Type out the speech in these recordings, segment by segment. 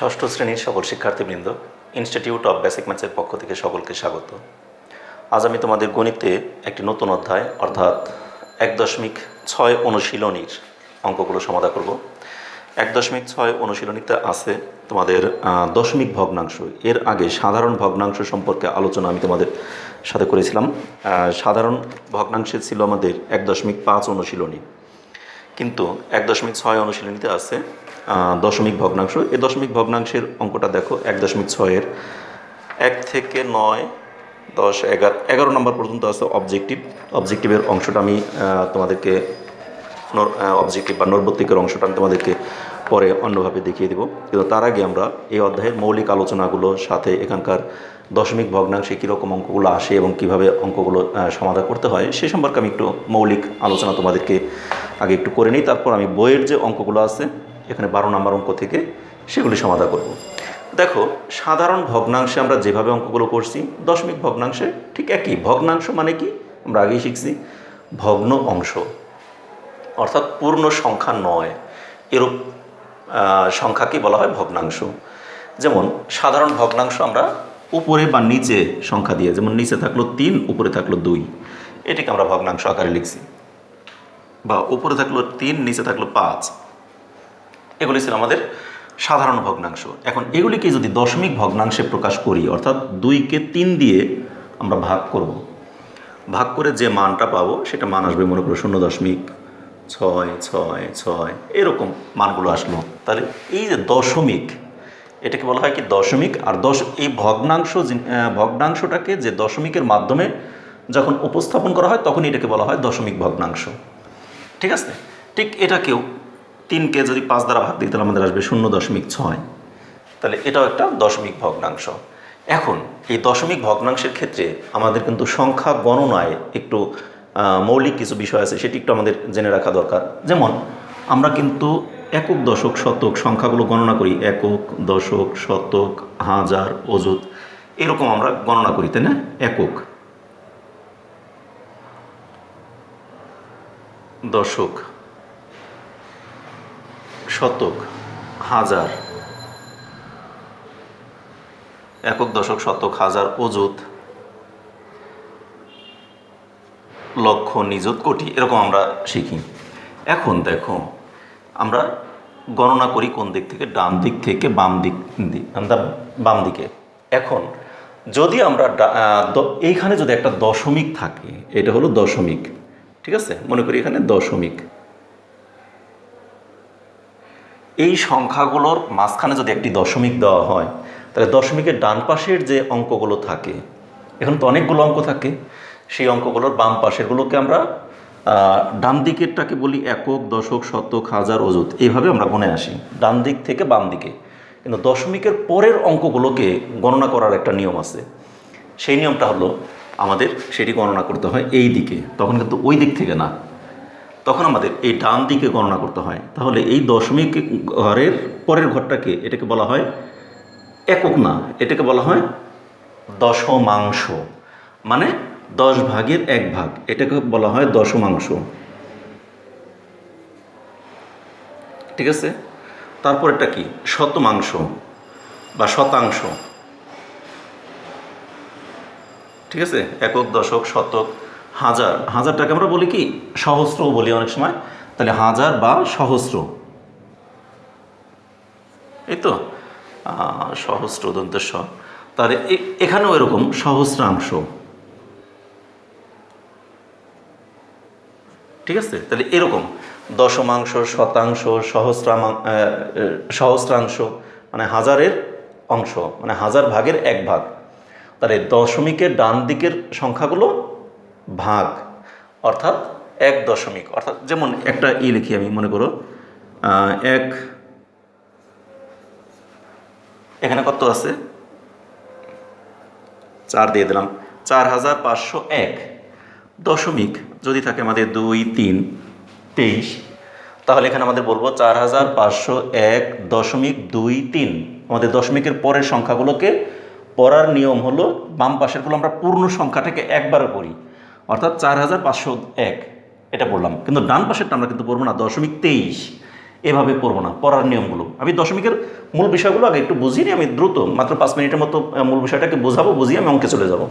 ষষ্ঠ শ্রেণীর সকল শিক্ষার্থীবৃন্দ, ইনস্টিটিউট অফ বেসিক ম্যাথসের পক্ষ থেকে সকলকে স্বাগত। আজ আমি তোমাদের গণিতে একটি নতুন অধ্যায় অর্থাৎ 1.6 অনুশীলনীর অঙ্কগুলো সমাধান করব। 1.6 অনুশীলনীতে আছে তোমাদের দশমিক ভগ্নাংশ। এর আগে সাধারণ ভগ্নাংশ সম্পর্কে আলোচনা আমি তোমাদের সাথে করেছিলাম। সাধারণ ভগ্নাংশে ছিল আমাদের 1.5 অনুশীলনী, কিন্তু 1.6 অনুশীলনীতে আছে দশমিক ভগ্নাংশ। এই দশমিক ভগ্নাংশের অঙ্কটা দেখো, 1.6-এর 1 থেকে 9, 10, 11 নম্বর পর্যন্ত আছে অবজেক্টিভের অংশটা আমি তোমাদেরকে অবজেক্টিভ বা নৈর্ব্যক্তিকের অংশটা আমি তোমাদেরকে পরে অন্যভাবে দেখিয়ে দেব। কিন্তু তার আগে আমরা এই অধ্যায়ের মৌলিক আলোচনাগুলো সাথে এখানকার দশমিক ভগ্নাংশে কীরকম অঙ্কগুলো আসে এবং কিভাবে অঙ্কগুলো সমাধান করতে হয় সে সম্পর্কে আমি একটু মৌলিক আলোচনা তোমাদেরকে আগে একটু করে নিই। তারপর আমি বইয়ের যে অঙ্কগুলো আছে এখানে 12 নম্বর অঙ্ক থেকে সেগুলি সমাধান করব। দেখো, সাধারণ ভগ্নাংশে আমরা যেভাবে অঙ্কগুলো করছি, দশমিক ভগ্নাংশে ঠিক একই। ভগ্নাংশ মানে কি আমরা আগেই শিখছি, ভগ্ন অংশ অর্থাৎ পূর্ণ সংখ্যা নয় এরূপ সংখ্যাকে বলা হয় ভগ্নাংশ। যেমন সাধারণ ভগ্নাংশ আমরা উপরে বা নিচে সংখ্যা দিয়ে, যেমন নিচে থাকলো 3, উপরে থাকলো 2, এটিকে আমরা ভগ্নাংশ আকারে লিখছি। বা উপরে থাকলো 3, নিচে থাকলো 5, এগুলি ছিল আমাদের সাধারণ ভগ্নাংশ। এখন এগুলিকে যদি দশমিক ভগ্নাংশে প্রকাশ করি, অর্থাৎ 2কে 3 দিয়ে আমরা ভাগ করব, ভাগ করে যে মানটা পাবো সেটা মান আসবে মনে করো 0.666 এরকম মানগুলো আসলো। তাহলে এই যে দশমিক, এটাকে বলা হয় কি দশমিক। আর এই ভগ্নাংশটাকে যে দশমিকের মাধ্যমে যখন উপস্থাপন করা হয় তখন এটাকে বলা হয় দশমিক ভগ্নাংশ। ঠিক আছে? ঠিক এটাকেও 3কে যদি 5 দ্বারা ভাগ দিই তাহলে আমাদের আসবে 0.6। তাহলে এটাও একটা দশমিক ভগ্নাংশ। এখন এই দশমিক ভগ্নাংশের ক্ষেত্রে আমাদের কিন্তু সংখ্যা গণনায় একটু মৌলিক কিছু বিষয় আছে, সেটি একটু আমাদের জেনে রাখা দরকার। যেমন আমরা কিন্তু একক, দশক, শতক সংখ্যাগুলো গণনা করি। একক, দশক, শতক, হাজার, অযুত এরকম আমরা গণনা করি, তাই না? একক, দশক, শতক, হাজার, একক, দশক, শতক, হাজার, অযুত, লক্ষ, নিযুত, কোটি এরকম আমরা শিখি। এখন দেখো, আমরা গণনা করি কোন দিক থেকে? ডান দিক থেকে বাম দিকে। এখন যদি আমরা এইখানে যদি একটা দশমিক থাকে, এটা হলো দশমিক, ঠিক আছে? মনে করি এখানে দশমিক। এই সংখ্যাগুলোর মাঝখানে যদি একটি দশমিক দেওয়া হয় তাহলে দশমিকের ডান পাশের যে অঙ্কগুলো থাকে, এখন তো অনেকগুলো অঙ্ক থাকে, সেই অঙ্কগুলোর বাম পাশেরগুলোকে আমরা ডান দিকেরটাকে বলি একক, দশক, শতক, হাজার, অযুত, এইভাবে আমরা গুনে আসি ডান দিক থেকে বাম দিকে। কিন্তু দশমিকের পরের অঙ্কগুলোকে গণনা করার একটা নিয়ম আছে। সেই নিয়মটা হলো আমাদের সেটি গণনা করতে হয় এই দিকে, তখন কিন্তু ওই দিক থেকে না, তখন আমাদের এই ডান দিকে গণনা করতে হয়। তাহলে এই দশমিক ঘরের পরের ঘরটাকে, এটাকে বলা হয় একক না, এটাকে বলা হয় দশমাংশ, মানে 10 ভাগের 1 ভাগ, এটাকে বলা হয় দশমাংশ। ঠিক আছে? তারপর এটা কি? শতমাংশ বা শতাংশ। ঠিক আছে? একক, দশক, শতক, হাজার, হাজারটাকে আমরা বলি কি সহস্রও বলি অনেক সময়। তাহলে হাজার বা সহস্র, এই তো সহস্র, দন্তেশ। তাহলে এখানেও এরকম সহস্রাংশ। ঠিক আছে? তাহলে এরকম দশমাংশ, শতাংশ, সহস্রাংশ মানে হাজারের অংশ, মানে 1000 ভাগের 1 ভাগ। তাহলে দশমিকের ডান দিকের সংখ্যাগুলো ভাগ, অর্থাৎ 1 দশমিক। অর্থাৎ যেমন একটা লিখি আমি, মনে করো এখানে কত আছে? 4 দিয়ে দিলাম, 4501। দশমিক যদি থাকে আমাদের 2, 3, 23, তাহলে এখানে আমাদের বলবো 4501.23। আমাদের দশমিকের পরের সংখ্যাগুলোকে পড়ার নিয়ম হলো বাম পাশেরগুলো আমরা পূর্ণ সংখ্যাটাকে একবারে পড়ি, অর্থাৎ 4501 এটা পড়লাম। কিন্তু ডান পাশেরটা আমরা কিন্তু পড়বো না, 0.23। এভাবে পড়বো না, পড়ার নিয়মগুলো আমি দশমিকের মূল বিষয়গুলো আগে একটু বুঝিয়ে নিই, আমি দ্রুত মাত্র 5 মিনিটের মতো মূল বিষয়টাকে বোঝাবো, বুঝিয়ে আমি অঙ্কে চলে যাব।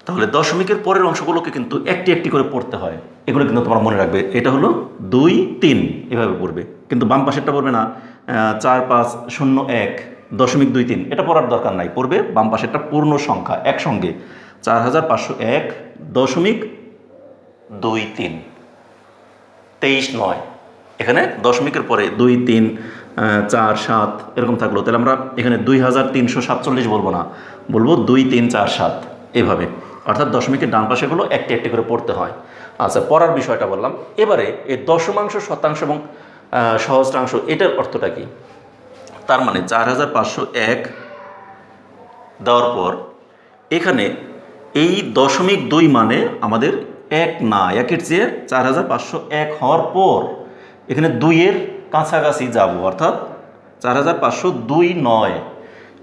তাহলে দশমিকের পরের অংশগুলোকে কিন্তু একটি একটি করে পড়তে হয়, এগুলো কিন্তু তোমার মনে রাখবে। এটা হলো 2 3 এভাবে পড়বে, কিন্তু বাম পাশেরটা পড়বে না 4 5 0 1 দশমিক 2 3, এটা পড়ার দরকার নাই, পড়বে বাম পাশেরটা পূর্ণ সংখ্যা একসঙ্গে 4501 দশমিক 2 3 23 9। এখানে দশমিকের পরে 2 3 4 7 এরকম থাকলো, তাহলে আমরা এখানে 2347 বলবো না, বলবো 2 3 4 7 এভাবে। অর্থাৎ দশমিকের ডান পাশেগুলো একটি একটি করে পড়তে হয়। আচ্ছা, পড়ার বিষয়টা বললাম। এবারে এই দশমাংশ, শতাংশ এবং সহস্রাংশ, এটার অর্থটা কি? তার মানে 4501 দেওয়ার পর এখানে এই 0.2 মানে আমাদের 1 না, একের চেয়ে 4501 হওয়ার পর এখানে 2-এর কাছাকাছি যাব, অর্থাৎ 4502 নয়,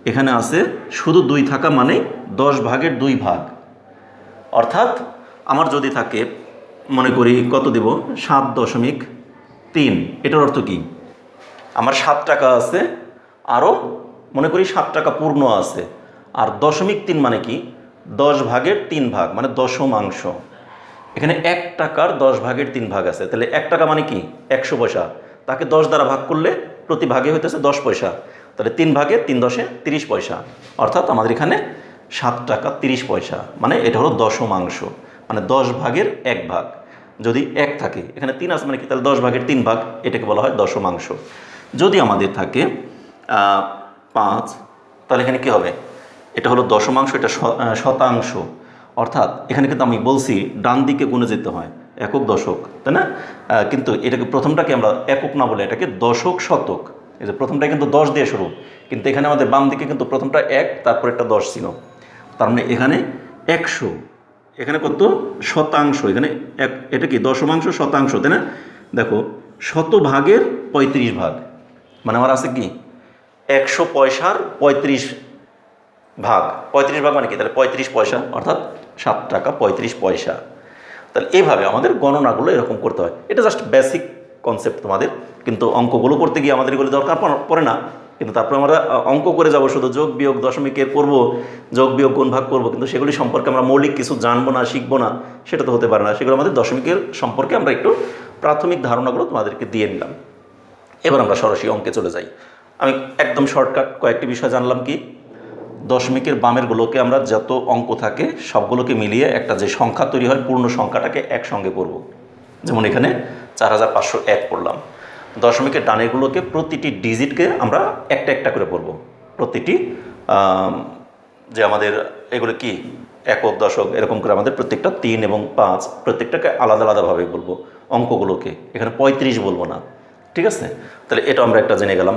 এখানে আছে শুধু 2 থাকা মানে 10 ভাগের 2 ভাগ। অর্থাৎ আমার যদি থাকে, মনে করি কত দেব, 7.3, এটার অর্থ কি? আমার 7 টাকা আছে, আরও মনে করি 7 টাকা পূর্ণ আছে, আর 0.3 মানে কি, 10 ভাগের 3 ভাগ মানে দশমাংশ। এখানে 1 টাকার 10 ভাগের 3 ভাগ আছে, তাহলে 1 টাকা মানে কি 100 পয়সা, তাকে 10 দ্বারা ভাগ করলে প্রতি ভাগে হইতেছে 10 পয়সা, তাহলে 3 ভাগে 3 10-এ 30 পয়সা। অর্থাৎ আমাদের এখানে 7 টাকা 30 পয়সা, মানে এটা হলো দশমাংশ, মানে 10 ভাগের 1 ভাগ। যদি 1 থাকে, এখানে 3 আছে মানে কি, তাহলে 10 ভাগের 3 ভাগ, এটাকে বলা হয় দশমাংশ। যদি আমাদের থাকে 5, তাহলে এখানে কী হবে, এটা হলো দশমাংশ, এটা শতাংশ। অর্থাৎ এখানে কিন্তু আমি বলছি ডান দিকে গুণে যেতে হয়, একক দশক, তাই না? কিন্তু এটাকে প্রথমটাকে আমরা একক না বলে এটাকে দশক শতক। এই যে প্রথমটা কিন্তু 10 দিয়ে শুরু, কিন্তু এখানে আমাদের বাম দিকে কিন্তু প্রথমটা 1, তারপর একটা 10 ছিল, তার মানে এখানে 100, এখানে কত শতাংশ, এখানে এটা কি দশমাংশ শতাংশ, তাই না? দেখো, শতভাগের 35 ভাগ, মানে আমার আছে কি 100 পয়সার 35 ভাগ। 35 ভাগ মানে কি, তাহলে 35 পয়সা, অর্থাৎ 7 টাকা 35 পয়সা। তাহলে এইভাবে আমাদের গণনাগুলো এরকম করতে হয়। এটা জাস্ট বেসিক কনসেপ্ট তোমাদের, কিন্তু অঙ্কগুলো করতে গিয়ে আমাদের এগুলো দরকার পড়ে না। কিন্তু তারপরে আমরা অঙ্ক করে যাব, শুধু যোগ বিয়োগ দশমিকের করবো, যোগ বিয়োগ গুণ ভাগ করবো, কিন্তু সেগুলি সম্পর্কে আমরা মৌলিক কিছু জানবো না, শিখবো না, সেটা তো হতে পারে না। সেগুলো আমাদের দশমিকের সম্পর্কে আমরা একটু প্রাথমিক ধারণাগুলো তোমাদেরকে দিয়ে নিলাম। এবার আমরা সরাসরি অঙ্কে চলে যাই। আমি একদম শর্টকাট কয়েকটি বিষয় জানলাম। কি, দশমিকের বামেরগুলোকে আমরা যত অঙ্ক থাকে সবগুলোকে মিলিয়ে একটা যে সংখ্যা তৈরি হয়, পূর্ণ সংখ্যাটাকে একসঙ্গে পড়ব। যেমন এখানে 4501 পড়লাম। দশমিকের ডানেরগুলোকে প্রতিটি ডিজিটকে আমরা একটা একটা করে পড়ব। প্রতিটি যে আমাদের এগুলো কি একক দশক এরকম করে আমাদের প্রত্যেকটা 3 এবং 5 প্রত্যেকটাকে আলাদা আলাদাভাবে বলবো। অঙ্কগুলোকে এখানে 35 বলবো না, ঠিক আছে? তাহলে এটা আমরা একটা জেনে গেলাম।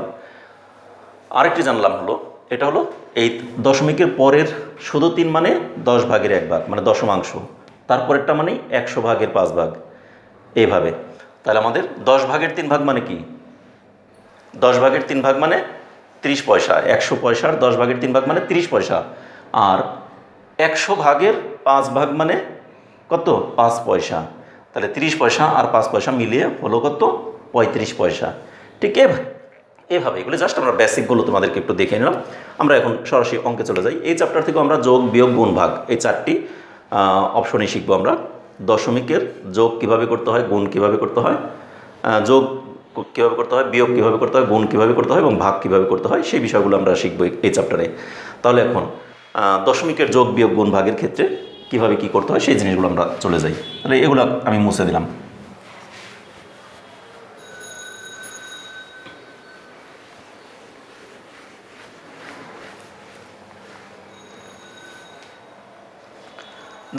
আরেকটি জানলাম হলো, এটা হলো এই দশমিকের পরের শুধু 3 মানে 10 ভাগের 1 ভাগ মানে দশমাংশ, তারপরেরটা মানে 100 ভাগের 5 ভাগ, এইভাবে। তাহলে আমাদের 10 ভাগের 3 ভাগ মানে কি, 10 ভাগের 3 ভাগ মানে 30 পয়সা। 100 পয়সার 10 ভাগের 3 ভাগ মানে 30 পয়সা। আর 100 ভাগের 5 ভাগ মানে কত, 5 পয়সা। তাহলে 30 পয়সা আর 5 পয়সা মিলিয়ে হলো কত, 35 পয়সা। ঠিক এভাবে এগুলো জাস্ট আমরা বেসিকগুলো তোমাদেরকে একটু দেখে নিলাম। আমরা এখন সরাসরি অঙ্কে চলে যাই। এই চ্যাপ্টার থেকে আমরা যোগ বিয়োগ গুণ ভাগ এই 4টি অপশনই শিখবো আমরা। দশমিকের যোগ কিভাবে করতে হয়, গুণ কিভাবে করতে হয়, যোগ কীভাবে করতে হয়, বিয়োগ কীভাবে করতে হয়, গুণ কীভাবে করতে হয় এবং ভাগ কীভাবে করতে হয়, সেই বিষয়গুলো আমরা শিখবো এই চ্যাপ্টারে। তাহলে এখন দশমিকের যোগ বিয়োগ গুণ ভাগের ক্ষেত্রে কীভাবে কী করতে হয় সেই জিনিসগুলো আমরা চলে যাই। তাহলে এগুলো আমি মুছে দিলাম।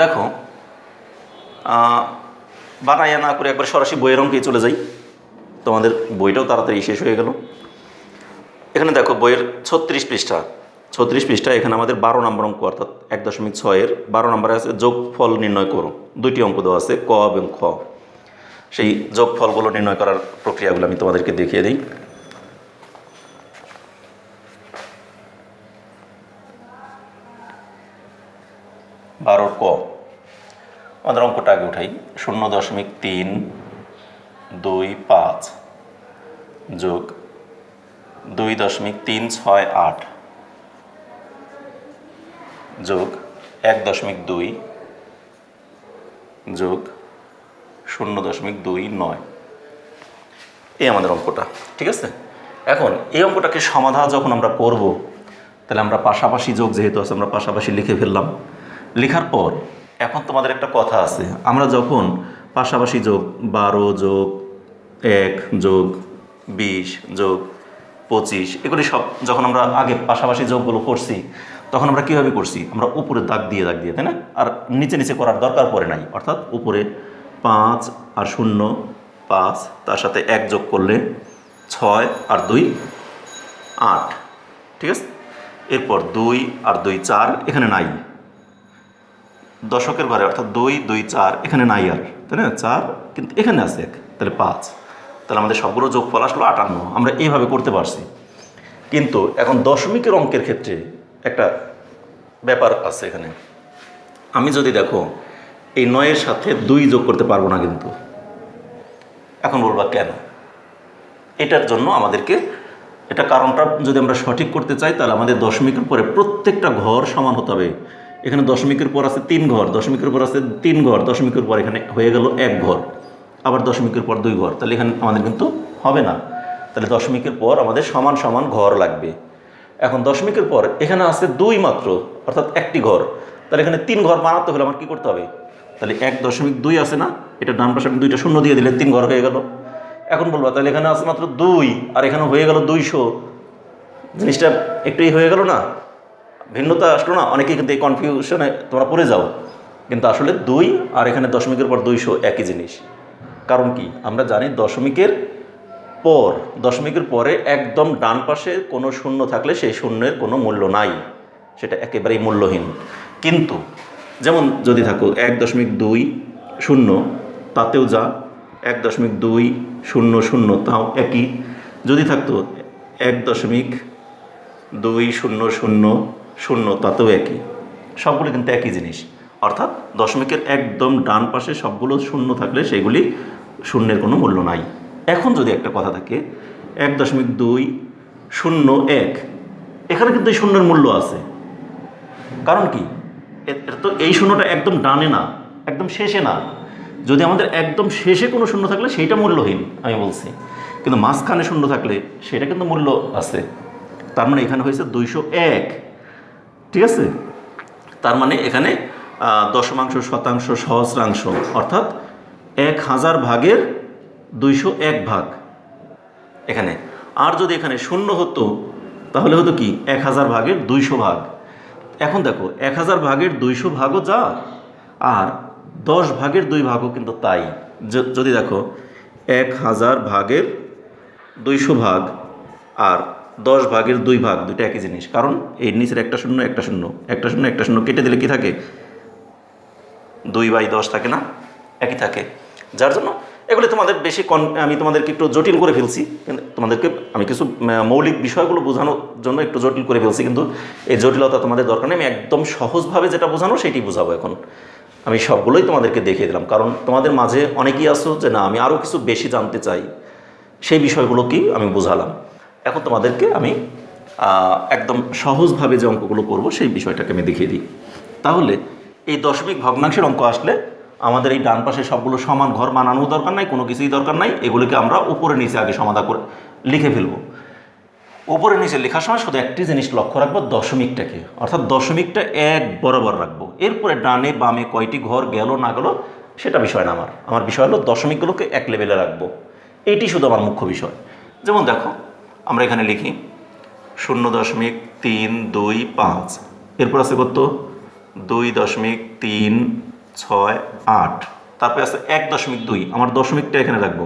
দেখো, বানাইয়া না করে একবার সরাসরি বইয়ের অঙ্কেই চলে যাই, তোমাদের বইটাও তাড়াতাড়ি শেষ হয়ে গেল। এখানে দেখো বইয়ের 36 পৃষ্ঠা, 36 পৃষ্ঠা। এখানে আমাদের 12 নম্বর অঙ্ক, অর্থাৎ 1.6-এর 12 নম্বরে আছে যোগফল নির্ণয় করো। 2টি অঙ্ক দেওয়া আছে, ক এবং খ। সেই যোগফলগুলো নির্ণয় করার প্রক্রিয়াগুলো আমি তোমাদেরকে দেখিয়ে দিই। বারোর ক, আমাদের অঙ্কটা আগে উঠাই। 0.325 যোগ 2.368 যোগ 1.2 যোগ 0.29, এই আমাদের অঙ্কটা। ঠিক আছে, এখন এই অঙ্কটাকে সমাধান যখন আমরা করব, তাহলে আমরা পাশাপাশি যোগ যেহেতু আছে আমরা পাশাপাশি লিখে ফেললাম। লেখার পর এখন তোমাদের একটা কথা আছে, আমরা যখন পাশাপাশি যোগ 12 যোগ 1 যোগ 20 যোগ 25 এগুলি সব যখন আমরা আগে পাশাপাশি যোগগুলো করছি, তখন আমরা কীভাবে করছি, আমরা উপরে দাগ দিয়ে তাই না, আর নিচে নিচে করার দরকার পড়ে নাই। অর্থাৎ উপরে 5 আর 0 5, তার সাথে 1 যোগ করলে 6 আর 2 8। ঠিক আছে, এরপর 2 আর 2 4, এখানে নাই। দশকের ঘরে অর্থাৎ 2 2 4 এখানে নাই আর, তাই না, 4 কিন্তু এখানে আছে 1, তাহলে 5। তাহলে আমাদের সবগুলো যোগফল আসলো 58। আমরা এইভাবে করতে পারছি। কিন্তু এখন দশমিকের অঙ্কের ক্ষেত্রে একটা ব্যাপার আছে এখানে। আমি যদি দেখো এই 9-এর সাথে 2 যোগ করতে পারবো না কিন্তু। এখন বলবা কেন? এটার জন্য আমাদেরকে এটা কারণটা যদি আমরা সঠিক করতে চাই, তাহলে আমাদের দশমিকের পরে প্রত্যেকটা ঘর সমান হতে হবে। এখানে দশমিকের পর আছে 3 ঘর, দশমিকের পর আছে 3 ঘর, দশমিকের পর এখানে হয়ে গেল 1 ঘর, আবার দশমিকের পর 2 ঘর, তাহলে এখানে আমাদের কিন্তু হবে না। তাহলে দশমিকের পর আমাদের সমান সমান ঘর লাগবে। এখন দশমিকের পর এখানে আছে 2 মাত্র, অর্থাৎ একটি ঘর, তাহলে এখানে 3 ঘর বানাতে হলে আমার কী করতে হবে? তাহলে 1.2 আছে না, এটা ডান পাশে আমি 2টা শূন্য দিয়ে দিলে 3 ঘর হয়ে গেল। এখন বলবো তাহলে এখানে আছে মাত্র 2 আর এখানে হয়ে গেল 200। জিনিসটা একটুই হয়ে গেল না, ভিন্নতা আসলো না? অনেকেই কিন্তু এই কনফিউশনে তোমরা পড়ে যাও, কিন্তু আসলে 2 আর এখানে দশমিকের পর 200 একই জিনিস। কারণ কি, আমরা জানি দশমিকের পরে একদম ডান পাশে কোনো শূন্য থাকলে সেই শূন্যের কোনো মূল্য নাই, সেটা একেবারেই মূল্যহীন। কিন্তু যেমন যদি থাকো 1.2 শূন্য, তাতেও যা, 1.2 শূন্য শূন্য তাও একই। যদি থাকতো 1.2 শূন্য শূন্য শূন্য, তাতেও একই। সবগুলো কিন্তু একই জিনিস। অর্থাৎ দশমিকের একদম ডান পাশে সবগুলো শূন্য থাকলে সেগুলি শূন্যের কোনো মূল্য নাই। এখন যদি একটা কথা থাকে 1.2 শূন্য 1, এখানে কিন্তু এই শূন্যের মূল্য আছে। কারণ কি, এটা তো এই শূন্যটা একদম ডানে না, একদম শেষে না। যদি আমাদের একদম শেষে কোনো শূন্য থাকলে সেইটা মূল্যহীন আমি বলছি, কিন্তু মাঝখানে শূন্য থাকলে সেটা কিন্তু মূল্য আছে। তার মানে এখানে হয়েছে 201। ঠিক আছে, তার মানে এখানে দশমাংশ, শতাংশ, সহস্রাংশ, অর্থাৎ 1000 ভাগের 201 ভাগ এখানে। আর যদি এখানে শূন্য হতো তাহলে হতো কি 1000 ভাগের 200 ভাগ। এখন দেখো 1000 ভাগের 200 ভাগও যা, আর 10 ভাগের 2 ভাগও কিন্তু তাই। যদি দেখো 1000 ভাগের 200 ভাগ আর 10 ভাগের 2 ভাগ, দুটো একই জিনিস। কারণ এই নিচের একটা শূন্য একটা শূন্য, একটা শূন্য একটা শূন্য কেটে দিলে কি থাকে, 2/10 থাকে না, একই থাকে। যার জন্য এগুলি তোমাদের বেশি আমি তোমাদেরকে একটু জটিল করে ফেলছি, কিন্তু তোমাদেরকে আমি কিছু মৌলিক বিষয়গুলো বোঝানোর জন্য একটু জটিল করে ফেলছি, কিন্তু এই জটিলতা তোমাদের দরকার নেই। আমি একদম সহজভাবে যেটা বোঝানো সেটি বোঝাবো। এখন আমি সবগুলোই তোমাদেরকে দেখিয়ে দিলাম, কারণ তোমাদের মাঝে অনেকেই আসো যে না আমি আরও কিছু বেশি জানতে চাই, সেই বিষয়গুলো কি আমি বোঝালাম। এখন তোমাদেরকে আমি একদম সহজভাবে যে অঙ্কগুলো করব সেই বিষয়টাকে আমি দেখিয়ে দিই। তাহলে এই দশমিক ভগ্নাংশের অঙ্ক আসলে আমাদের এই ডান পাশে সবগুলো সমান ঘর বানানোর দরকার নাই, কোনো কিছুই দরকার নাই। এগুলিকে আমরা উপরে নিচে আগে সমাধা করে লিখে ফেলব। উপরে নিচে লেখার সময় শুধু একটি জিনিস লক্ষ্য রাখবো, দশমিকটাকে, অর্থাৎ দশমিকটা 1 বরাবর রাখবো। এরপরে ডানে বামে কয়টি ঘর গেল না গেল সেটা বিষয় না, আমার বিষয় হলো দশমিকগুলোকে এক লেভেলে রাখবো। এইটি শুধু আমার মুখ্য বিষয়। যেমন দেখো আমরা এখানে লিখি 0.325, এরপর আছে কত 2.368, তারপরে আছে 1.2, আমার দশমিকটা এখানে রাখবো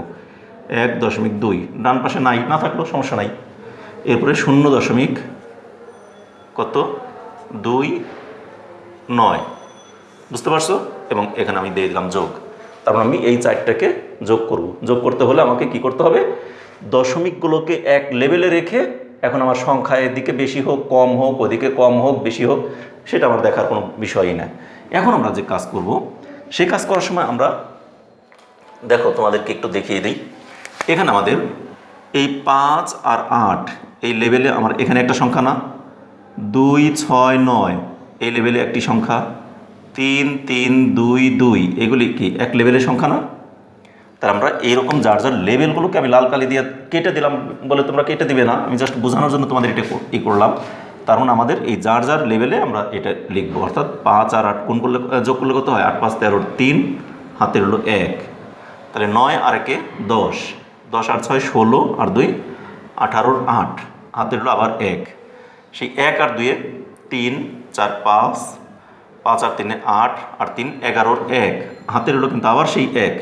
1.2, ডান পাশে নাই, না থাকলেও সমস্যা নাই। এরপরে 0.29, বুঝতে পারছো? এবং এখানে আমি দিয়ে দিলাম যোগ। তারপর আমি এই 4টাকে যোগ করব। যোগ করতে হলে আমাকে কি করতে হবে, দশমিকগুলোকে এক লেভেলে রেখে, এখন আমার সংখ্যা এদিকে বেশি হোক কম হোক, ওদিকে কম হোক বেশি হোক, সেটা আমার দেখার কোনো বিষয়ই না। এখন আমরা যে কাজ করব, সেই কাজ করার সময় আমরা দেখো তোমাদেরকে একটু দেখিয়ে দিই। এখানে আমাদের এই 5 আর 8 এই লেভেলে আমার এখানে একটা সংখ্যা না, 2 6 9 এই লেভেলে একটি সংখ্যা, 3 3 2 2 এগুলি কি এক লেভেলের সংখ্যা না? তাহলে আমরা এইরকম যার যার লেভেলগুলোকে আমি লাল কালি দিয়ে কেটে দিলাম, বলে তোমরা কেটে দিবে না, আমি জাস্ট বোঝানোর জন্য তোমাদের এটা করলাম। তার মানে আমাদের এই যার যার লেভেলে আমরা এটা লিখবো, অর্থাৎ 5 আর 8 কোন করলে যোগ করলে কত হয়? 8 5 13 3 হাতের হলো 1, তাহলে 9 আর 1 10, 10 আর 6 16 আর 2 18 8 হাতের হলো আবার 1, সেই 1 আর 2 3 4 5 5 আর 3 8 আর 3 11 1 হাতের হলো কিন্তু আবার সেই 1,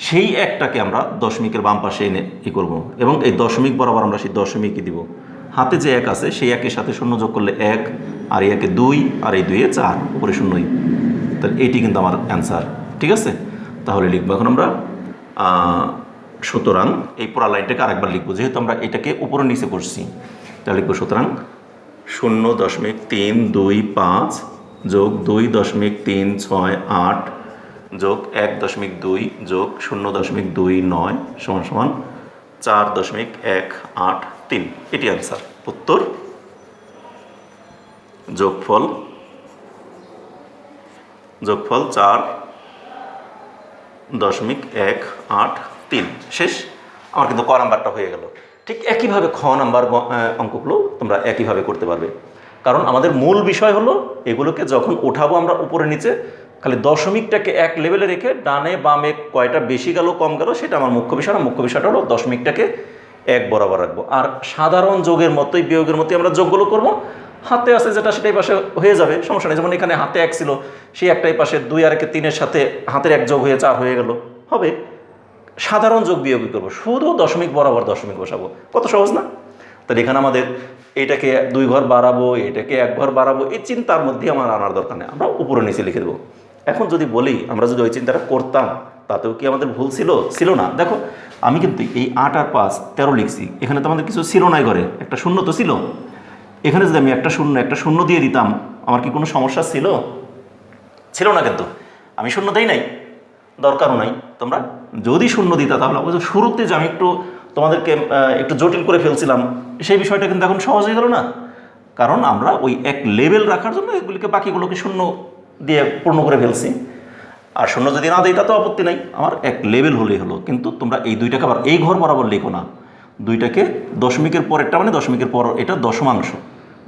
সেই একটাকে আমরা দশমিকের বাম পাশে এনে করব এবং এই দশমিক বরাবর আমরা সেই দশমিকই দিব। হাতে যে 1 আছে সেই 1-এর সাথে 0 যোগ করলে 1, আর এই 1-এ 2 আর এই 2-এ 4, উপরে 0ই। তাহলে এইটি কিন্তু আমার অ্যান্সার, ঠিক আছে? তাহলে লিখবো এখন আমরা সুতরাং এই পুরা লাইনটাকে আরেকবার লিখবো, যেহেতু আমরা এটাকে উপরে নিচে করছি। তাহলে লিখবো সুতরাং 0.325 যোগ 2.368 যোগ 1.2 যোগ 0.29 সমান সমান 4.183, এটি অ্যান্সার, উত্তর। যোগফল 4.183, শেষ। আমার কিন্তু ক নাম্বারটা হয়ে গেল। ঠিক একইভাবে খ নাম্বার অঙ্কগুলো তোমরা একইভাবে করতে পারবে, কারণ আমাদের মূল বিষয় হলো এগুলোকে যখন উঠাবো আমরা উপরে নিচে, খালি দশমিকটাকে এক লেভেলে রেখে ডানে বামে কয়টা বেশি গেল কম গেল সেটা আমার মুখ্য বিষয় না। মুখ্য বিষয়টা হলো দশমিকটাকে এক বরাবর রাখবো, আর সাধারণ যোগের মতোই বিয়োগের মতোই আমরা যোগগুলো করবো। হাতে আছে যেটা সেটাই পাশে হয়ে যাবে, সমস্যা নেই। যেমন এখানে হাতে 1 ছিল, সেই একটাই পাশে 2 আর 1 3-এর সাথে হাতের 1 যোগ হয়ে 4 হয়ে গেল, হবে। সাধারণ যোগ বিয়োগই করবো, শুধু দশমিক বরাবর দশমিক বসাবো, কত সহজ না? তাহলে এখানে আমাদের এটাকে 2 ঘর বাড়াবো, এটাকে 1 ঘর বাড়াবো, এই চিন্তার মধ্যে আমার আনার দরকার নেই, আমরা উপরে নিচে লিখে দেবো। এখন যদি বলি আমরা যদি ওই চিন্তাটা করতাম তাতেও কি আমাদের ভুল ছিল না? দেখো আমি কিন্তু এই 8 আর 5 13 লিখছি, এখানে তো আমাদের কিছু ছিল না, ঘরে একটা শূন্য তো ছিল। এখানে যদি আমি একটা শূন্য দিয়ে দিতাম আমার কি কোনো সমস্যা ছিল না? কিন্তু আমি শূন্য দেই নাই, দরকারও নাই। তোমরা যদি শূন্য দিতা তাহলে শুরুতে যে আমি একটু তোমাদেরকে একটু জটিল করে ফেলছিলাম সেই বিষয়টা কিন্তু এখন সহজ হয়ে গেল না, কারণ আমরা ওই এক লেভেল রাখার জন্য এগুলিকে বাকিগুলোকে শূন্য দিয়ে পূর্ণ করে ফেলছি। আর শূন্য যদি না দিই তা তো আপত্তি নাই, আমার এক লেভেল হলেই হলো। কিন্তু তোমরা এই 2টাকে আবার এই ঘর বরাবর লিখো না, 2টাকে দশমিকের পরেরটা মানে দশমিকের পর এটা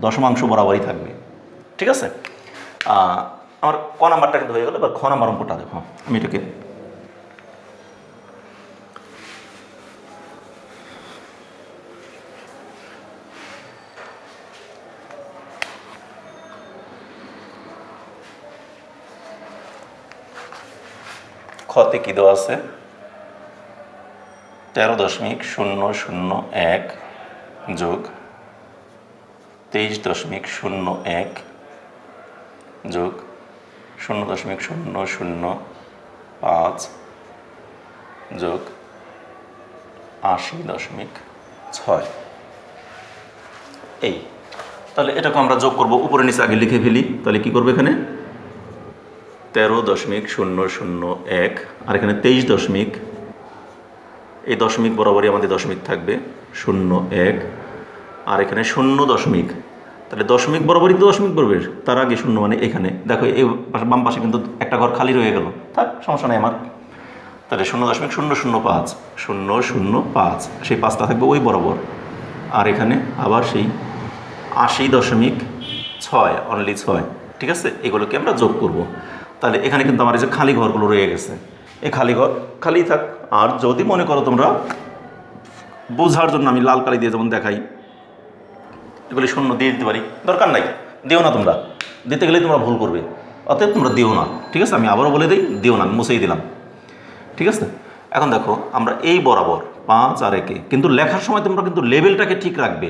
দশমাংশ বরাবরই থাকবে, ঠিক আছে? আমার ক নাম্বারটা কিন্তু হয়ে গেল। এবার খ নাম্বার অঙ্কটা দেখো, আমি এটাকে খতে কি দেওয়া আছে? 13.001 যোগ 23.01 যোগ 0.005 যোগ 80.6। এই তাহলে এটাকে আমরা যোগ করব, উপরে নিচে আগে লিখে ফেলি। তাহলে কি করবো? এখানে 13.001 আর এখানে 23 এই দশমিক বরাবরই আমাদের দশমিক থাকবে 0.1, আর এখানে 0 তাহলে দশমিক বরাবরই তো দশমিক পড়বে, তার আগে 0 মানে এখানে দেখো এই বাম পাশে কিন্তু একটা ঘর খালি রয়ে গেল, থাক সমস্যা নেই আমার। তাহলে 0.005 সেই 5টা থাকবে ওই বরাবর, আর এখানে আবার সেই 80.6 অনলি 6, ঠিক আছে? এগুলোকে আমরা যোগ করব। তাহলে এখানে কিন্তু আমার এই যে খালি ঘরগুলো রয়ে গেছে, এই খালি ঘর খালি থাক। আর যদি মনে করো তোমরা বোঝার জন্য আমি লাল কালি দিয়ে যেমন দেখাই, এগুলি শূন্য দিয়ে দিতে পারি, দরকার নাই, দিও না। তোমরা দিতে গেলেই তোমরা ভুল করবে, অতএব তোমরা দিও না, ঠিক আছে? আমি আবারও বলে দিই, দিও না, মুছেই দিলাম, ঠিক আছে? এখন দেখো আমরা এই বরাবর 5 আর 1 কিন্তু লেখার সময় তোমরা কিন্তু লেভেলটাকে ঠিক রাখবে।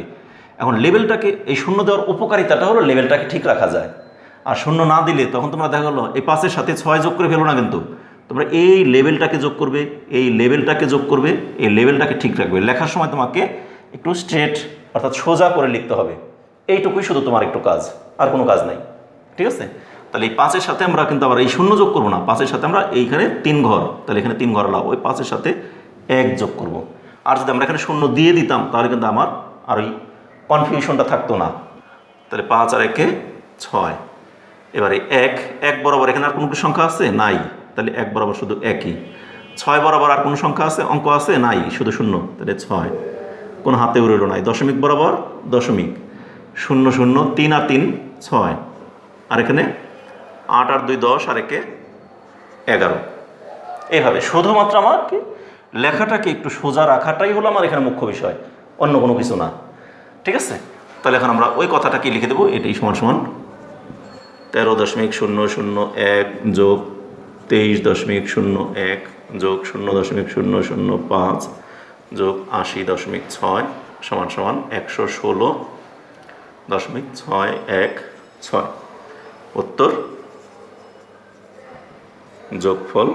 এখন লেভেলটাকে এই শূন্য দেওয়ার উপকারিতাটা হলো লেভেলটাকে ঠিক রাখা যায়, আর শূন্য না দিলে তখন তোমরা দেখা গেলো এই 5-এর সাথে 6 যোগ করে ফেলো না, কিন্তু তোমরা এই লেভেলটাকে যোগ করবে, এই লেভেলটাকে যোগ করবে, এই লেভেলটাকে ঠিক রাখবে। লেখার সময় তোমাকে একটু স্ট্রেট অর্থাৎ সোজা করে লিখতে হবে, এইটুকুই শুধু তোমার একটু কাজ, আর কোনো কাজ নাই, ঠিক আছে? তাহলে এই 5-এর সাথে আমরা কিন্তু আবার এই শূন্য যোগ করবো না, 5-এর সাথে আমরা এইখানে 3 ঘর, তাহলে এখানে 3 ঘর লাও, ওই 5-এর সাথে 1 যোগ করব। আর যদি আমরা এখানে শূন্য দিয়ে দিতাম তাহলে কিন্তু আমার আর ওই কনফিউশনটা থাকতো না। তাহলে 5 আর 1 6। এবারে এক বরাবর এখানে আর কোনো সংখ্যা আছে নাই, তাহলে 1 বরাবর শুধু 1ই। 6 বরাবর আর কোনো সংখ্যা আছে, অঙ্ক আছে নাই, শুধু শূন্য, তাহলে 6। কোনো হাতে উড়েলো নাই। দশমিক বরাবর দশমিক, 0 0 3 আর 3 6। আর এখানে 8 আর 2 10 আর 1 11। এইভাবে শুধুমাত্র আমার কি লেখাটাকে একটু সোজা রাখাটাই হলো আমার এখানে মুখ্য বিষয়, অন্য কোনো কিছু না। ঠিক আছে, তাহলে এখন আমরা ওই কথাটাকে লিখে দেবো, এটাই সমান সমান 13.001 যোগ 23.01 যোগ 0.005 যোগ 80.6 সমান সমান 116.616। উত্তর যোগফল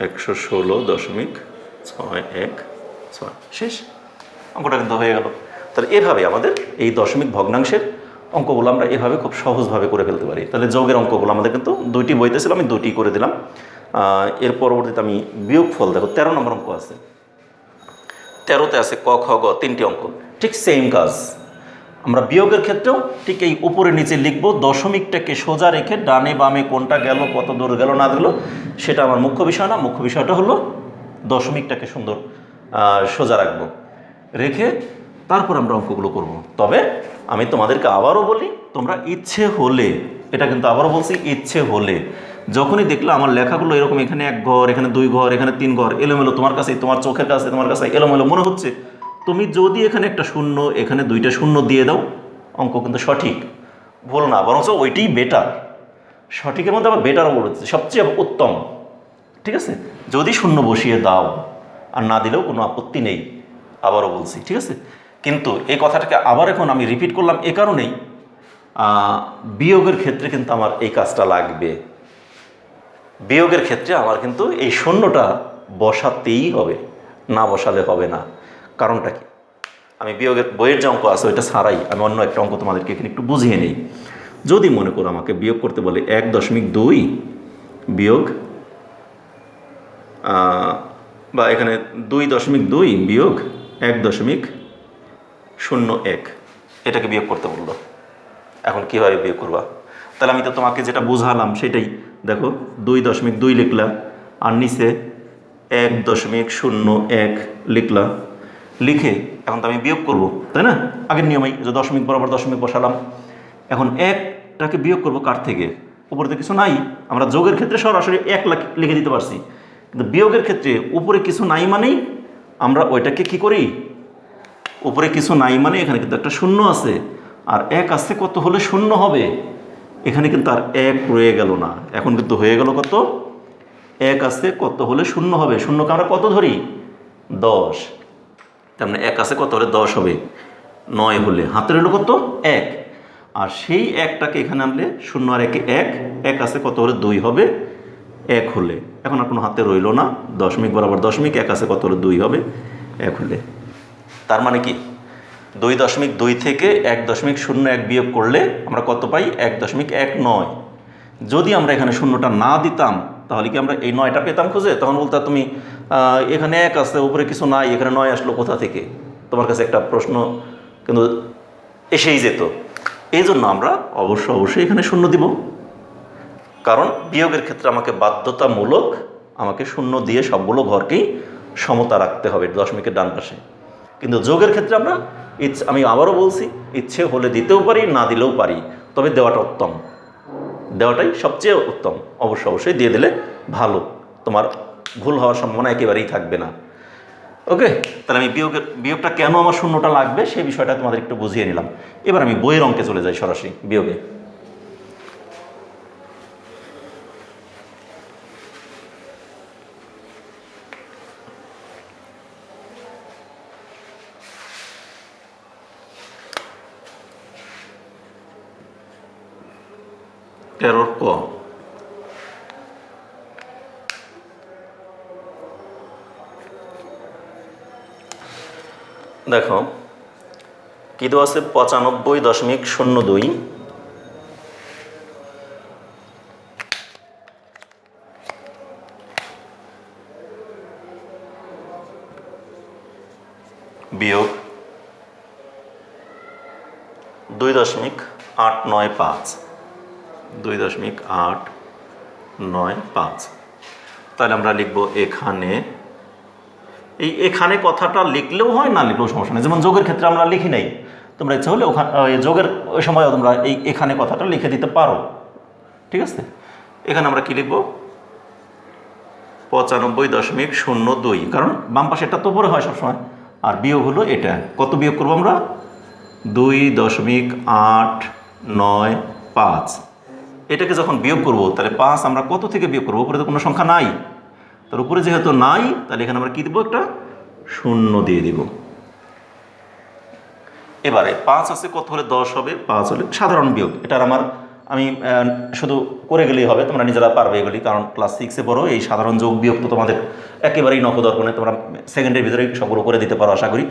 116.616। শেষ, অঙ্কটা কিন্তু হয়ে গেল। তাহলে এভাবে আমাদের এই দশমিক ভগ্নাংশের অঙ্কগুলো আমরা এভাবে খুব সহজভাবে করে ফেলতে পারি। তাহলে যোগের অঙ্কগুলো আমাদের কিন্তু 2টি বইতে ছিল, আমি 2টি করে দিলাম। এর পরবর্তীতে আমি বিয়োগফল, দেখো 13 নম্বর অঙ্ক আছে, 13তে আছে ক খ গ 3টি অঙ্ক। ঠিক সেম কাজ আমরা বিয়োগের ক্ষেত্রেও ঠিক এই উপরে নিচে লিখব, দশমিকটাকে সোজা রেখে ডানে বামে কোনটা গেল, কত দূর গেল না গেল সেটা আমার মুখ্য বিষয় না। মুখ্য বিষয়টা হলো দশমিকটাকে সুন্দর সোজা রাখবো, রেখে তারপর আমরা অঙ্কগুলো করব। তবে আমি তোমাদেরকে আবারও বলি, তোমরা ইচ্ছে হলে, এটা কিন্তু আবারও বলছি, ইচ্ছে হলে যখনই দেখলে আমার লেখাগুলো এরকম এখানে 1 ঘর, এখানে 2 ঘর, এখানে 3 ঘর, এলোমেলো, তোমার কাছে, তোমার চোখের কাছে, তোমার কাছে এলোমেলো মনে হচ্ছে, তুমি যদি এখানে একটা শূন্য, এখানে 2টা শূন্য দিয়ে দাও, অঙ্ক কিন্তু সঠিক, ভুল না, বরঞ্চ ওইটাই বেটার। সঠিকের মধ্যে আবার বেটারও বলেছে, সবচেয়ে উত্তম। ঠিক আছে, যদি শূন্য বসিয়ে দাও, আর না দিলেও কোনো আপত্তি নেই, আবারও বলছি। ঠিক আছে, কিন্তু এই কথাটাকে আবার এখন আমি রিপিট করলাম এ কারণেই, বিয়োগের ক্ষেত্রে কিন্তু আমার এই কাজটা লাগবে। বিয়োগের ক্ষেত্রে আমার কিন্তু এই শূন্যটা বসাতেই হবে, না বসালে হবে না। কারণটা কি, আমি বিয়োগের বইয়ের যে অঙ্ক আছে ওইটা ছাড়াই আমি অন্য একটা অঙ্ক তোমাদেরকে এখানে একটু বুঝিয়ে নেই। যদি মনে করো আমাকে বিয়োগ করতে বলে 1.2 বিয়োগ, বা এখানে 2.2 বিয়োগ 1.01, এটাকে বিয়োগ করতে বললো। এখন কীভাবে বিয়োগ করবা? তাহলে আমি তো তোমাকে যেটা বোঝালাম সেটাই, দেখো 2.2 লিখলাম, আর নিচে 1.01 লিখলাম, লিখে এখন তো আমি বিয়োগ করব, তাই না? আগের নিয়মেই যে দশমিক বরাবর দশমিক বসালাম। এখন 1টাকে বিয়োগ করব কার থেকে? উপরে তো কিছু নাই, আমরা যোগের ক্ষেত্রে সরাসরি 1 লিখে দিতে পারছি, কিন্তু বিয়োগের ক্ষেত্রে উপরে কিছু নাই মানেই আমরা ওইটাকে কি করি, উপরে কিছু নাই মানে এখানে কিন্তু একটা শূন্য আছে, আর 1 আছে, কত হলে শূন্য হবে? এখানে কিন্তু আর 1 রয়ে গেল না, এখন কিন্তু হয়ে গেল কত, 1 আছে, কত হলে শূন্য হবে? শূন্যকে আমরা কত ধরি? 10। তার মানে 1 আছে, কত হলে 10 হবে? 9 হলে। হাতে রইল কত? 1। আর সেই 1টাকে এখানে আনলে 0 আর 1 1 আছে, কত হলে 2 হবে? 1 হলে। এখন আর কোনো হাতে রইল না, দশমিক বরাবর দশমিক, 1 আছে, কত হলে 2 হবে? 1 হলে। তার মানে কি 2.2 থেকে 1.01 বিয়োগ করলে আমরা কত পাই? 1.19। যদি আমরা এখানে শূন্যটা না দিতাম তাহলে কি আমরা এই 9টা পেতাম খুঁজে? তখন বলতে তুমি এখানে 1 আছে, উপরে কিছু নাই, এখানে 9 আসলো কোথা থেকে? তোমার কাছে একটা প্রশ্ন কিন্তু এসেই যেত। এই জন্য আমরা অবশ্যই এখানে শূন্য দিব, কারণ বিয়োগের ক্ষেত্রে আমাকে বাধ্যতামূলক আমাকে শূন্য দিয়ে সবগুলো ঘরকেই সমতা রাখতে হবে দশমিকের ডান পাশে। কিন্তু যোগের ক্ষেত্রে আমরা আমি আবারও বলছি, ইচ্ছে হলে দিতেও পারি, না দিলেও পারি, তবে দেওয়াটা উত্তম, দেওয়াটাই সবচেয়ে উত্তম। অবশ্যই দিয়ে দিলে ভালো, তোমার ভুল হওয়ার সম্ভাবনা একেবারেই থাকবে না। ওকে, তাহলে আমি বিয়োগটা কেন আমার শূন্যটা লাগবে সেই বিষয়টা তোমাদের একটু বুঝিয়ে নিলাম। এবার আমি বইয়ের অঙ্কে চলে যাই সরাসরি বিয়োগে। তেরোর ক, দেখো কি দেওয়া আছে? 95.02 -, বিয়োগ 2.895, 2.895। তাহলে আমরা লিখব এখানে, এখানে কথাটা লিখলেও হয়, না লিখলেও সমস্যা নেই। যেমন যোগের ক্ষেত্রে আমরা লিখি নাই, তোমরা ইচ্ছা হলে ওখানে যোগের ওই সময়ও তোমরা এখানে কথাটা লিখে দিতে পারো, ঠিক আছে। এখানে আমরা কি লিখব, 95.02, কারণ বাম পাশে এটা তো উপরে হয় সবসময়, আর বিয়োগ হলো এটা। কত বিয়োগ করবো আমরা, 2.895। এটাকে যখন বিয়োগ করব তাহলে 5 আমরা কত থেকে বিয়োগ করবো, উপরে তো কোনো সংখ্যা নাই, তার উপরে যেহেতু নাই তাহলে এখানে আমরা কি দেবো, একটা 0 দিয়ে দিব। এবারে 5 আছে, কত হলে 10 হবে, 5 হলে সাধারণ বিয়োগ। এটার আমি শুধু করে গেলেই হবে, তোমরা নিজেরা পারবে এগুলি, কারণ ক্লাস 6-এ পড়ো। এই সাধারণ যোগ বিয়োগ তো তোমাদের একেবারেই নখদর্পণে, তোমরা সেকেন্ডের ভিতরেই সবগুলো করে দিতে পারো আশা করি।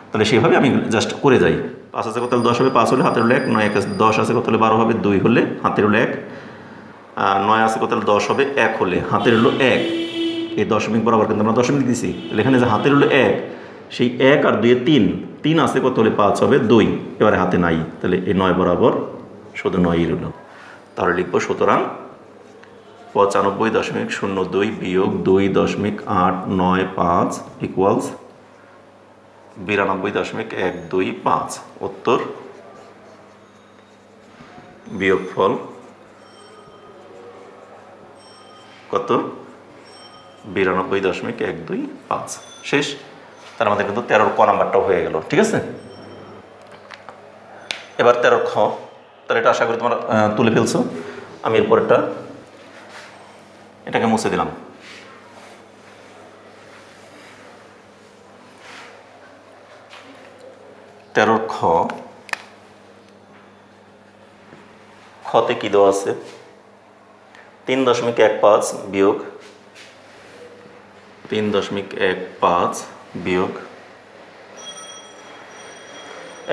তাহলে সেইভাবে আমি জাস্ট করে যাই। 5 আছে, কত হলে 10 হবে, 5 হলে হাতের হলো 1, 9 10 আছে, কত হলে 12 হবে, 2 হলে হাতের হলো 1, 9 আছে, কত হলে 10 হবে, 1 হলে হাতের হলো 1। এই দশমিক বরাবর কিন্তু আমরা দশমিক দিছি, তাহলে এখানে যে হাতের হলো 1, সেই 1 আর 2 3 আছে, কত হলে 5 হবে, 2। এবারে হাতে নাই, তাহলে এই 9 বরাবর শুধু 9ই রইল। তাহলে লিখবো, সুতরাং 95.02 বিয়োগ 2.895 ইকুয়ালস 92.125। উত্তর বিয়োগফল কত, 92.125। শেষ। তার মধ্যে কিন্তু 13 ক নাম্বারটাও হয়ে গেল, ঠিক আছে। এবার 13 খ, তাহলে এটা আশা করি তোমরা তুলে ফেলছো। আমি এরপরটা এটাকে মুছে দিলাম। 13 খ, খতে কি দেওয়া আছে, 3.15 বিয়োগ 3.15 বিয়োগ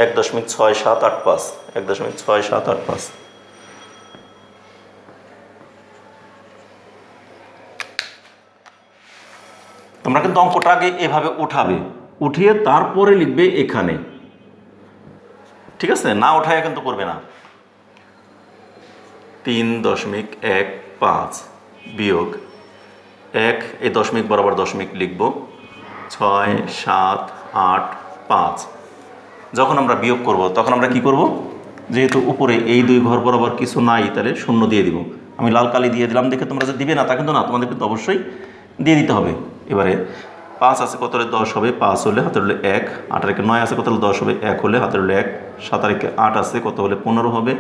1.6785, 1.6785। তোমরা কিন্তু অঙ্কটা আগে এভাবে উঠাবে, উঠিয়ে তারপরে লিখবে এখানে, ঠিক আছে, না উঠায় কিন্তু করবে না। 3.15 বিয়োগ 1, এই দশমিক বরাবর দশমিক লিখব, 6 7 8 5। যখন আমরা বিয়োগ করব তখন আমরা কি করব, যেহেতু উপরে এই 2 ঘর বরাবর কিছু নাই, তাহলে 0 দিয়ে দিব। আমি লাল কালি দিয়ে দিলাম দেখে তোমরা যে দিবে না তা কিন্তু না, তোমাদের কিন্তু অবশ্যই দিয়ে দিতে হবে। এবারে 5 আছে, কত হলে 10 হবে, 5 হলে হাতের হলে 1, 8 আর 9 আছে, কত হলে 10 হবে, 1 হলে হাতের হলে 1, 7 আর 8 আছে, কত হলে 15 হবে,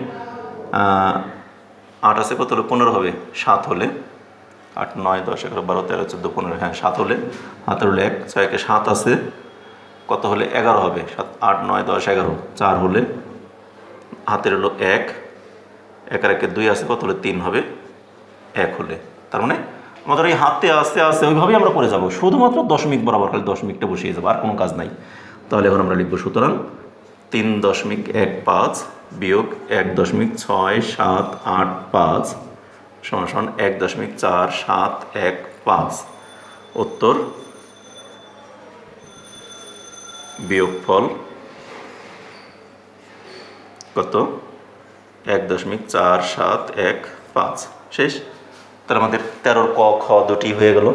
8 আছে, কত হলে 15 হবে, 7 হলে 8 9 10 11 12 13 14 15, হ্যাঁ 7 হলে হাতের হলে 1, 6 7 আছে, কত হলে 11 হবে, 7 8 9 10 11, 4 হলে হাতের হলো 1, 1 আর 2 আছে, কত হলে 3 হবে, 1 হলে। তার মানে আমাদের এই হাতে আস্তে আস্তে ওইভাবেই আমরা করে যাব, শুধুমাত্র দশমিক বরাবর খালি দশমিকটা বসিয়ে যাবো, আর কোনো কাজ নাই। তাহলে এখন আমরা লিখবো, সুতরাং 3.15 বিয়োগ 1.6785 সমান 1.4715। উত্তর বিয়োগফল কত, 1.4715। শেষ। তাহলে আমাদের 13 ক খ দুটি হয়ে গেল।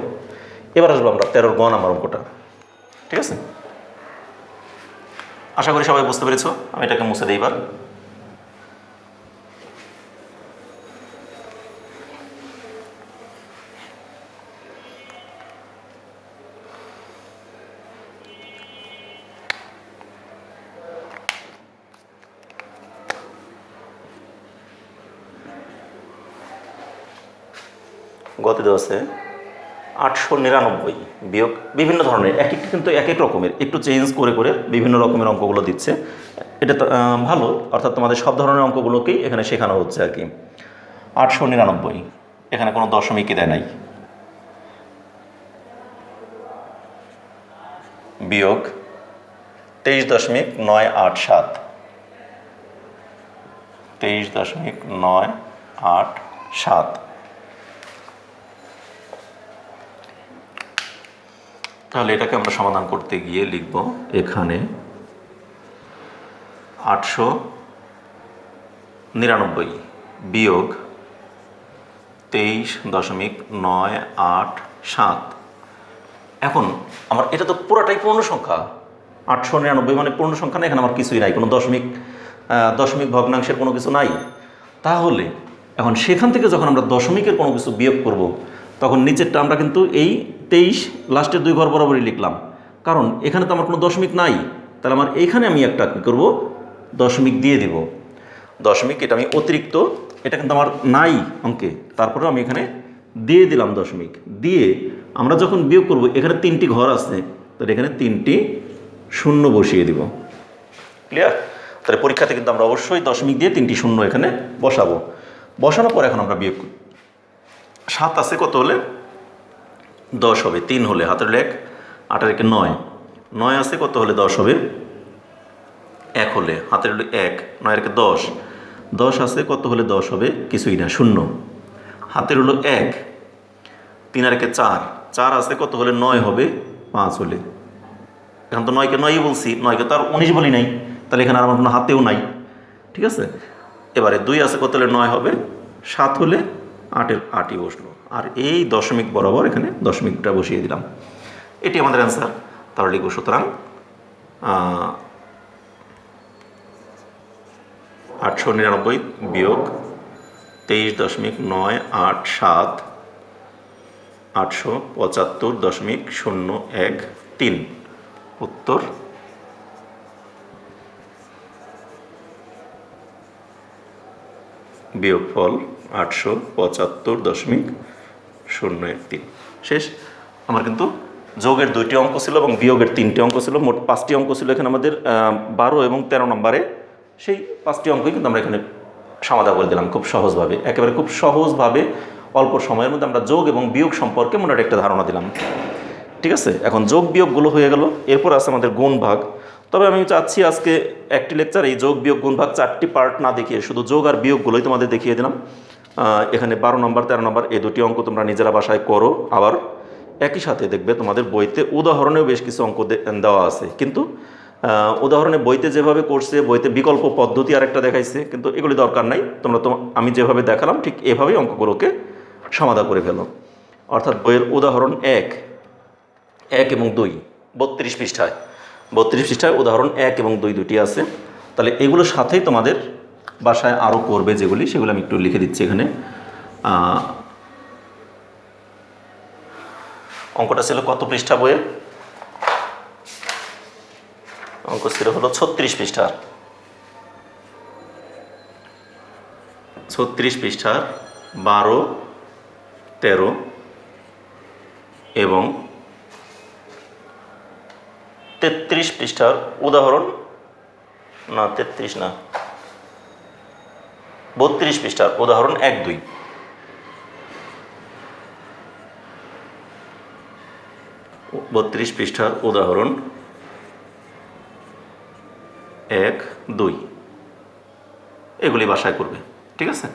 এবার আসবো আমরা 13 গ নাম্বার অঙ্কটা, ঠিক আছে। আশা করি সবাই বুঝতে পেরেছো। আমি এটাকে মুছে দিই এবার। গতি দেওয়া আছে 899 বিয়োগ বিভিন্ন ধরনের, এক একটি কিন্তু এক এক রকমের, একটু চেঞ্জ করে করে বিভিন্ন রকমের অঙ্কগুলো দিচ্ছে। এটা ভালো, অর্থাৎ তোমাদের সব ধরনের অঙ্কগুলোকেই এখানে শেখানো হচ্ছে আর কি। 899, এখানে কোনো দশমিকই দেয় নাই, বিয়োগ 23.987, 23.987। তাহলে এটাকে আমরা সমাধান করতে গিয়ে লিখব এখানে 899 বিয়োগ 23.987। এখন আমার এটা তো পুরাটাই পূর্ণ সংখ্যা, 899 মানে পূর্ণ সংখ্যা না, এখানে আমার কিছুই নাই, কোনো দশমিক ভগ্নাংশের কোনো কিছু নাই। তাহলে এখন সেখান থেকে যখন আমরা দশমিকের কোনো কিছু বিয়োগ করব, তখন নিচেরটা আমরা কিন্তু এই 23 লাস্টের 2 ঘর বরাবরই লিখলাম, কারণ এখানে তো আমার কোনো দশমিক নাই। তাহলে আমার এইখানে আমি একটা কী করবো, দশমিক দিয়ে দিব। দশমিক এটা আমি অতিরিক্ত, এটা কিন্তু আমার নাই অঙ্কে, তারপরে আমি এখানে দিয়ে দিলাম দশমিক। দিয়ে আমরা যখন বিয়োগ করব, এখানে 3টি ঘর আছে, তাহলে এখানে 3টি শূন্য বসিয়ে দিব। ক্লিয়ার? তাহলে পরীক্ষাতে কিন্তু আমরা অবশ্যই দশমিক দিয়ে 3টি শূন্য এখানে বসাবো। বসানোর পর এখন আমরা বিয়োগ করি। 7 আছে কত হলে 10 হবে, 3 হলে হাতের 1, 8 আর 9, 9 আছে কত হলে 10 হবে, 1 হলে হাতের 1, 9 আর 10, 10 আছে কত হলে 10 হবে, কিছুই না, 0, হাতের 1, 3 আর 4, 4 আছে কত হলে 9 হবে, 5 হলে। এখন তো 9কে 9ই বলছি, 9কে তো আর 19 বলি নাই, তাহলে এখানে আর আমার কোনো হাতেও নাই। ঠিক আছে, এবারে 2 আছে কত হলে 9 হবে, 7 হলে 8-এর 8ই বসলো, আর এই দশমিক বরাবর এখানে দশমিকটা বসিয়ে দিলাম। এটি আমাদের অ্যান্সার। তাহলে লিখব সুতরাং 899 বিয়োগ 23.987 875.013 উত্তর বিয়োগফল 875.013। শেষ। আমার কিন্তু যোগের 2টি অঙ্ক ছিল এবং বিয়োগের 3টি অঙ্ক ছিল, মোট 5টি অঙ্ক ছিল এখানে আমাদের 12 এবং 13 নম্বরে। সেই 5টি অঙ্কই কিন্তু আমরা এখানে সমাধান করে দিলাম খুব সহজভাবে, একেবারে খুব সহজভাবে অল্প সময়ের মধ্যে আমরা যোগ এবং বিয়োগ সম্পর্কে মোটামুটি একটা ধারণা দিলাম। ঠিক আছে, এখন যোগ বিয়োগগুলো হয়ে গেল, এরপর আছে আমাদের গুণ ভাগ। তবে আমি চাচ্ছি আজকে একটি লেকচার এই যোগ বিয়োগ গুণ ভাগ 4টি পার্ট না দেখিয়ে শুধু যোগ আর বিয়োগগুলোই তোমাদের দেখিয়ে দিলাম। এখানে 12 নম্বর 13 নম্বর এই 2টি অঙ্ক তোমরা নিজেরা বাসায় করো। আবার একই সাথে দেখবে তোমাদের বইতে উদাহরণেও বেশ কিছু অঙ্ক দেওয়া আছে, কিন্তু উদাহরণে বইতে যেভাবে করছে, বইতে বিকল্প পদ্ধতি আরেকটা দেখাইছে, কিন্তু এগুলি দরকার নাই। তোমরা আমি যেভাবে দেখালাম ঠিক এভাবেই অঙ্কগুলোকে সমাধান করে ফেলো। অর্থাৎ বইয়ের উদাহরণ 1 এবং 2 32 পৃষ্ঠায়, 32 পৃষ্ঠায় উদাহরণ 1 এবং 2 দুটি আছে। তাহলে এগুলোর সাথেই তোমাদের বাসায় আরও করবে যেগুলি, সেগুলো আমি একটু লিখে দিচ্ছি এখানে। অঙ্কটা ছিল কত পৃষ্ঠা বইয়ে? অঙ্ক ছিল হলো 36 পৃষ্ঠার, 36 পৃষ্ঠার 12, 13 এবং 33 পৃষ্ঠার উদাহরণ, না 33 না 32 পৃষ্ঠার উদাহরণ 1, 2। 32 পৃষ্ঠার উদাহরণ 1, 2 এগুলি বাসায় করবে। ঠিক আছে,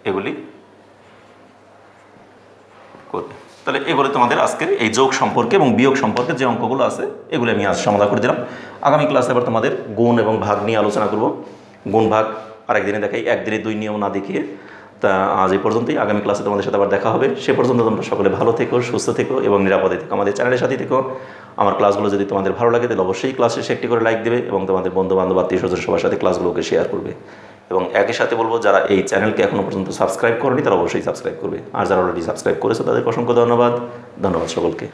এগুলি করবে। তাহলে এগুলো তোমাদের আজকের এই যোগ সম্পর্কে এবং বিয়োগ সম্পর্কে যে অঙ্কগুলো আছে এগুলো আমি আজ সমাধান করে দিলাম। আগামী ক্লাসে এবার তোমাদের গুণ এবং ভাগ নিয়ে আলোচনা করব। গুণ ভাগ আরেকদিনে দেখাই, একদিনে 2 নিয়ম না দেখিয়ে। তা আজ এই পর্যন্তই, আগামী ক্লাসে তোমাদের সাথে আবার দেখা হবে। সে পর্যন্ত তোমরা সকলে ভালো থেকো, সুস্থ থেকো এবং নিরাপদে থেকো। আমাদের চ্যানেলের সাথে থেকো। আমার ক্লাসগুলো যদি তোমাদের ভালো লাগে তাহলে অবশ্যই ক্লাস শেষে একটি করে লাইক দেবে এবং তোমাদের বন্ধু বান্ধব আত্মীয় স্বজন সবার সাথে ক্লাসগুলোকে শেয়ার করবে। এবং একই সাথে বলবো, যারা এই চ্যানেলকে এখনও পর্যন্ত সাবস্ক্রাইব করেনি তারা অবশ্যই সাবস্ক্রাইব করবে, আর যারা অলরেডি সাবস্ক্রাইব করেছে তাদেরকে অসংখ্য ধন্যবাদ। ধন্যবাদ সকলকে।